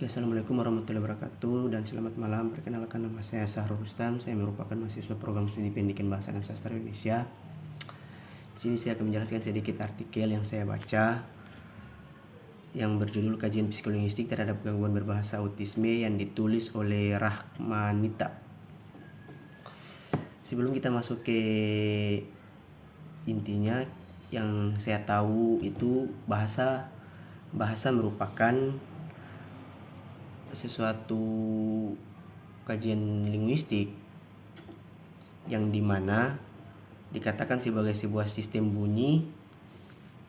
Oke, assalamualaikum warahmatullahi wabarakatuh dan selamat malam. Perkenalkan, nama saya Sahrul Rustam. Saya merupakan mahasiswa program studi pendidikan bahasa dan sastra Indonesia. Di sini saya akan menjelaskan sedikit artikel yang saya baca yang berjudul Kajian Psikolinguistik terhadap Gangguan Berbahasa Autisme yang ditulis oleh Rahmanita. Sebelum kita masuk ke intinya, yang saya tahu itu bahasa merupakan sesuatu kajian linguistik yang dimana dikatakan sebagai sebuah sistem bunyi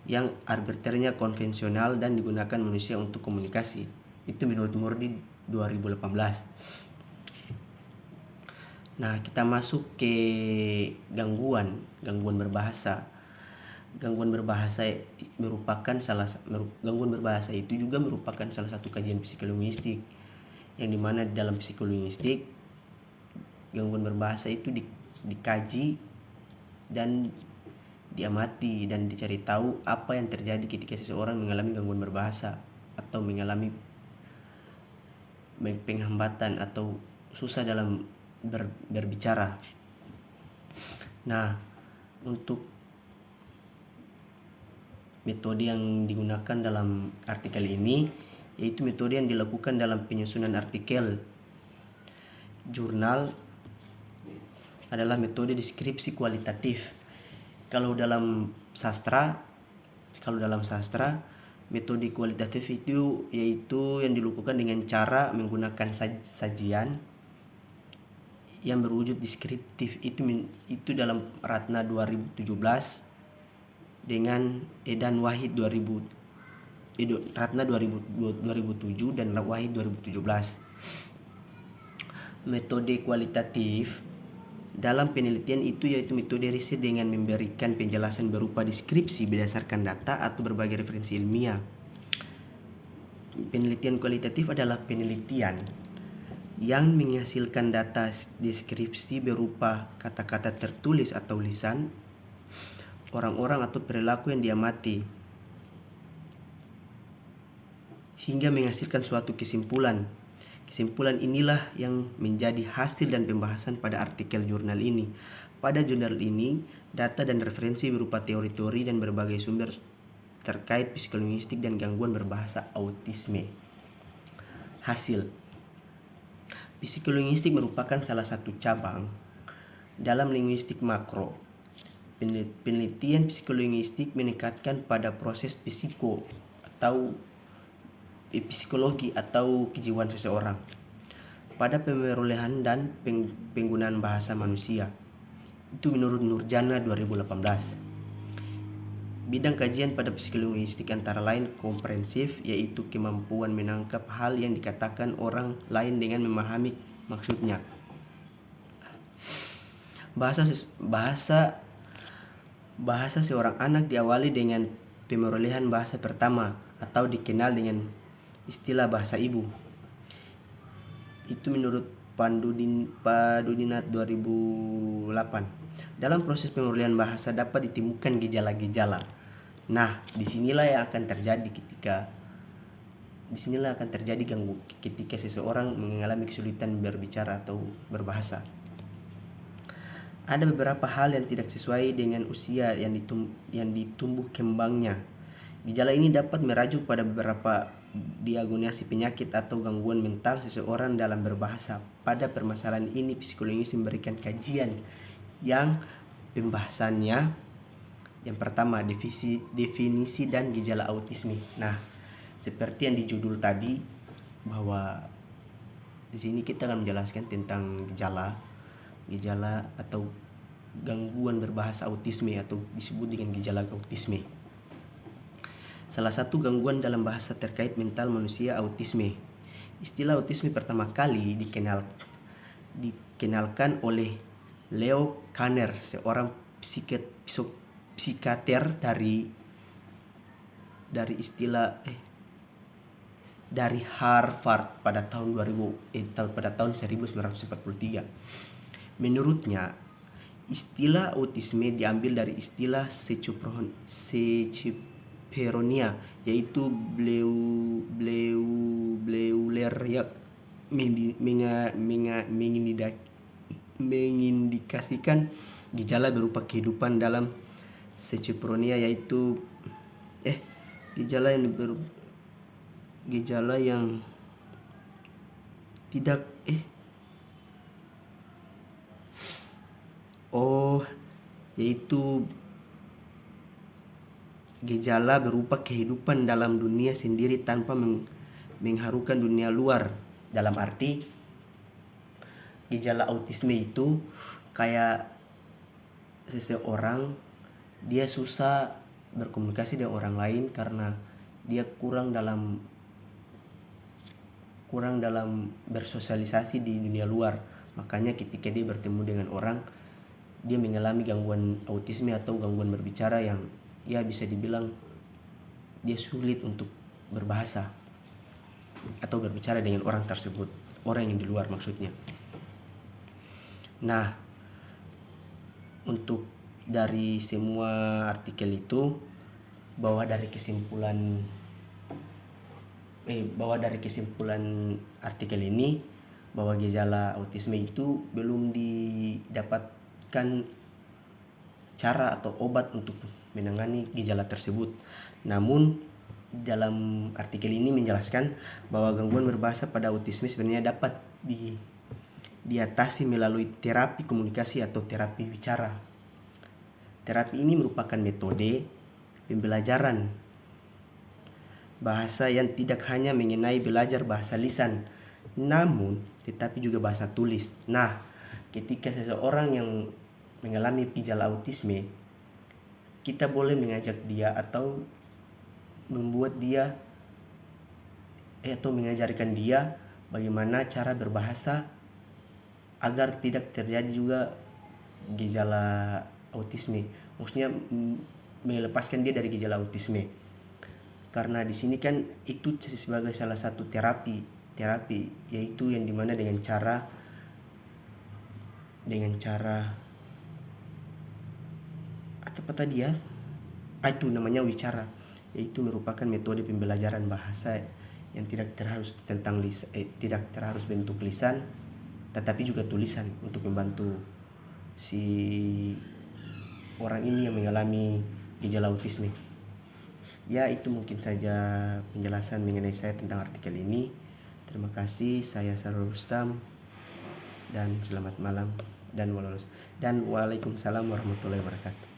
yang arbitrernya konvensional dan digunakan manusia untuk komunikasi. Itu menurut Murdi 2018. Nah, kita masuk ke gangguan berbahasa. Gangguan berbahasa itu juga merupakan salah satu kajian psikolinguistik, yang dimana dalam psikolinguistik gangguan berbahasa itu dikaji dan diamati dan dicari tahu apa yang terjadi ketika seseorang mengalami gangguan berbahasa atau mengalami penghambatan atau susah dalam berbicara. Nah, untuk metode yang digunakan dalam artikel ini yaitu metode yang dilakukan dalam penyusunan artikel jurnal adalah metode deskripsi kualitatif. Kalau dalam sastra, metode kualitatif itu yaitu yang dilakukan dengan cara menggunakan sajian yang berwujud deskriptif. Itu dalam Ratna 2017 dengan Edan Wahid Ratna 2007 dan Wahid 2017. Metode kualitatif dalam penelitian itu yaitu metode riset dengan memberikan penjelasan berupa deskripsi berdasarkan data atau berbagai referensi ilmiah. Penelitian kualitatif adalah penelitian yang menghasilkan data deskripsi berupa kata-kata tertulis atau lisan, orang-orang atau perilaku yang diamati, hingga menghasilkan suatu kesimpulan. Kesimpulan inilah yang menjadi hasil dan pembahasan pada artikel jurnal ini. Pada jurnal ini, data dan referensi berupa teori-teori dan berbagai sumber terkait psikolinguistik dan gangguan berbahasa autisme. Hasil: psikolinguistik merupakan salah satu cabang dalam linguistik makro. Penelitian psikolinguistik meningkatkan pada proses psikologi atau kejiwaan seseorang, pada pemerolehan dan penggunaan bahasa manusia. Itu menurut Nurjana 2018. Bidang kajian pada psikolinguistik antara lain komprehensif, yaitu kemampuan menangkap hal yang dikatakan orang lain dengan memahami maksudnya. Bahasa seorang anak diawali dengan pemerolehan bahasa pertama atau dikenal dengan istilah bahasa ibu. Itu menurut Padudinat 2008. Dalam proses pemerolehan bahasa dapat ditemukan gejala-gejala. Nah, disinilah yang akan terjadi ketika seseorang mengalami kesulitan berbicara atau berbahasa. Ada beberapa hal yang tidak sesuai dengan usia yang ditumbuh kembangnya. Gejala ini dapat merujuk pada beberapa diagnosis penyakit atau gangguan mental seseorang dalam berbahasa. Pada permasalahan ini, psikologis memberikan kajian yang pembahasannya yang pertama, definisi dan gejala autisme. Nah, seperti yang di judul tadi, bahwa di sini kita akan menjelaskan tentang gejala atau gangguan berbahasa autisme atau disebut dengan gejala autisme. Salah satu gangguan dalam bahasa terkait mental manusia autisme. Istilah autisme pertama kali dikenalkan oleh Leo Kanner, seorang psikiater dari Harvard pada tahun 1943. Menurutnya, istilah autisme diambil dari istilah schizophrenia, yaitu Bleuler populer ya mengindikasikan gejala berupa kehidupan dalam schizophrenia, yaitu gejala yang tidak yaitu gejala berupa kehidupan dalam dunia sendiri tanpa mengharukan dunia luar. Dalam arti gejala autisme itu kayak seseorang dia susah berkomunikasi dengan orang lain karena dia kurang dalam bersosialisasi di dunia luar. Makanya ketika dia bertemu dengan orang, dia mengalami gangguan autisme atau gangguan berbicara yang ya bisa dibilang dia sulit untuk berbahasa atau berbicara dengan orang tersebut, orang yang di luar maksudnya. Nah, untuk dari semua artikel itu bahwa dari kesimpulan artikel ini bahwa gejala autisme itu belum didapatkan cara atau obat untuk menangani gejala tersebut. Namun dalam artikel ini menjelaskan bahwa gangguan berbahasa pada autisme sebenarnya dapat diatasi melalui terapi komunikasi atau terapi bicara. Terapi ini merupakan metode pembelajaran bahasa yang tidak hanya mengenai belajar bahasa lisan, namun tetapi juga bahasa tulis. Nah, ketika seseorang yang mengalami gejala autisme, kita boleh mengajak dia atau membuat dia atau mengajarkan dia bagaimana cara berbahasa agar tidak terjadi juga gejala autisme. Maksudnya melepaskan dia dari gejala autisme. Karena di sini kan itu sebagai salah satu terapi yaitu yang dimana dengan cara apa tadi ya? Itu namanya wicara, yaitu merupakan metode pembelajaran bahasa yang tidak terharus tidak terharus bentuk lisan, tetapi juga tulisan untuk membantu si orang ini yang mengalami gejala autisme. Ya, itu mungkin saja penjelasan mengenai saya tentang artikel ini. Terima kasih, saya Sarul Rustam dan selamat malam dan Waalaikumsalam warahmatullahi wabarakatuh.